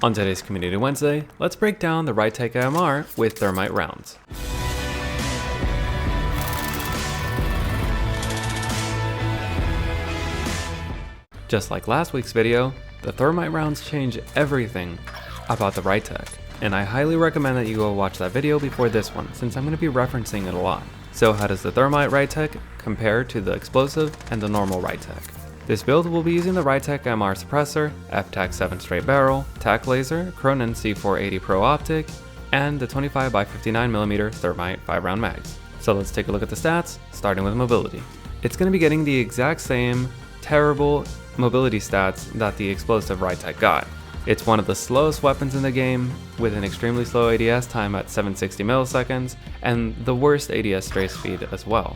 On today's Community Wednesday, let's break down the Rytec AMR with Thermite Rounds. Just like last week's video, the Thermite Rounds change everything about the Rytec, and I highly recommend that you go watch that video before this one since I'm going to be referencing it a lot. So how does the Thermite Rytec compare to the explosive and the normal Rytec? This build will be using the Rytec AMR suppressor, F-Tac 7 straight barrel, TAC laser, Cronin C480 Pro optic, and the 25x59mm Thermite 5-round mags. So let's take a look at the stats, starting with mobility. It's going to be getting the exact same terrible mobility stats that the explosive Rytec got. It's one of the slowest weapons in the game, with an extremely slow ADS time at 760 milliseconds, and the worst ADS strafe speed as well.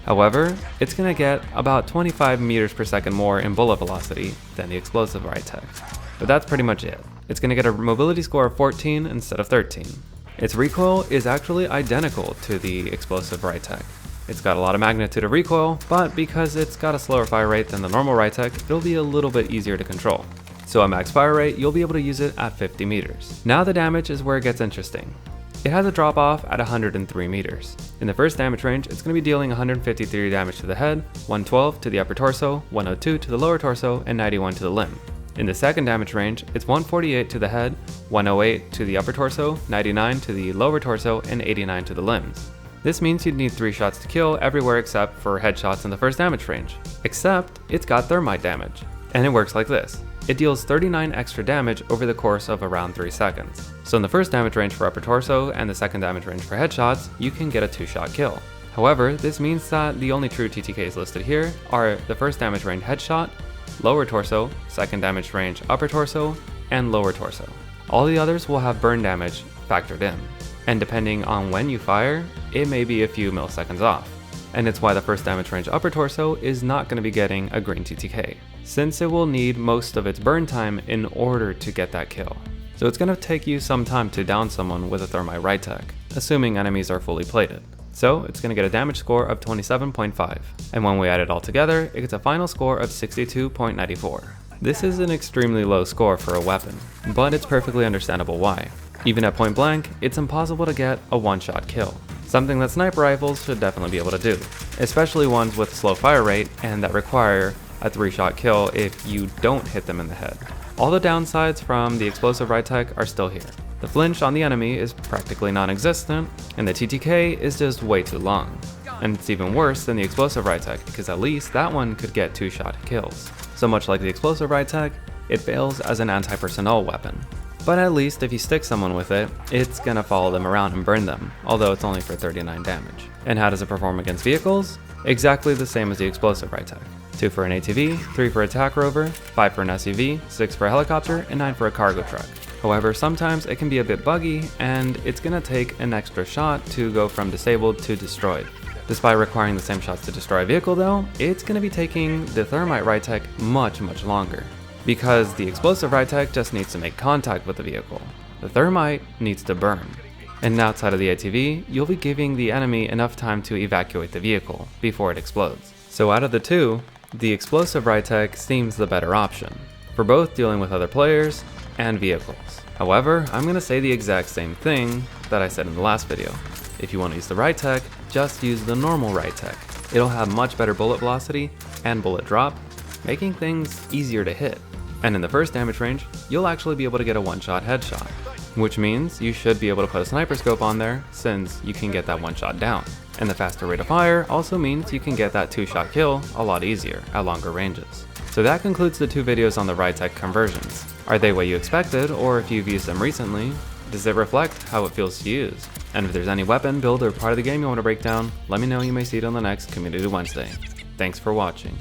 However, it's going to get about 25 meters per second more in bullet velocity than the explosive Rytec. But that's pretty much it. It's going to get a mobility score of 14 instead of 13. Its recoil is actually identical to the explosive Rytec. It's got a lot of magnitude of recoil, but because it's got a slower fire rate than the normal Rytec, it'll be a little bit easier to control. So at max fire rate, you'll be able to use it at 50 meters. Now the damage is where it gets interesting. It has a drop off at 103 meters. In the first damage range, it's going to be dealing 153 damage to the head, 112 to the upper torso, 102 to the lower torso, and 91 to the limb. In the second damage range, it's 148 to the head, 108 to the upper torso, 99 to the lower torso, and 89 to the limbs. This means you'd need 3 shots to kill everywhere except for headshots in the first damage range. Except, it's got thermite damage. And it works like this. It deals 39 extra damage over the course of around 3 seconds. So in the first damage range for upper torso and the second damage range for headshots, you can get a 2-shot kill. However, this means that the only true TTKs listed here are the first damage range headshot, lower torso, second damage range upper torso, and lower torso. All the others will have burn damage factored in. And depending on when you fire, it may be a few milliseconds off. And it's why the first damage range upper torso is not going to be getting a green TTK, since it will need most of its burn time in order to get that kill. So it's going to take you some time to down someone with a Thermite Rytec, assuming enemies are fully plated. So it's going to get a damage score of 27.5, and when we add it all together, it gets a final score of 62.94. This is an extremely low score for a weapon, but it's perfectly understandable why. Even at point blank, it's impossible to get a one-shot kill. Something that sniper rifles should definitely be able to do, especially ones with slow fire rate and that require a 3-shot kill if you don't hit them in the head. All the downsides from the explosive Rytec are still here. The flinch on the enemy is practically non-existent, and the TTK is just way too long. And it's even worse than the explosive Rytec because at least that one could get 2-shot kills. So much like the explosive Rytec, it fails as an anti-personnel weapon. But at least if you stick someone with it, it's gonna follow them around and burn them, although it's only for 39 damage. And how does it perform against vehicles? Exactly the same as the explosive Rytec. 2 for an ATV, 3 for a TAC rover, 5 for an SUV, 6 for a helicopter, and 9 for a cargo truck. However, sometimes it can be a bit buggy, and it's gonna take an extra shot to go from disabled to destroyed. Despite requiring the same shots to destroy a vehicle though, it's gonna be taking the Thermite Rytec much longer. Because the explosive Rytec just needs to make contact with the vehicle. The Thermite needs to burn. And outside of the ATV, you'll be giving the enemy enough time to evacuate the vehicle before it explodes. So out of the two, the explosive Rytec seems the better option, for both dealing with other players and vehicles. However, I'm going to say the exact same thing that I said in the last video. If you want to use the Rytec, just use the normal Rytec. It'll have much better bullet velocity and bullet drop, making things easier to hit. And in the first damage range, you'll actually be able to get a 1-shot headshot, which means you should be able to put a sniper scope on there since you can get that 1-shot down. And the faster rate of fire also means you can get that 2-shot kill a lot easier at longer ranges. So that concludes the 2 videos on the Rytec conversions. Are they what you expected, or if you've used them recently, does it reflect how it feels to use? And if there's any weapon, build, or part of the game you want to break down, let me know. You may see it on the next Community Wednesday. Thanks for watching.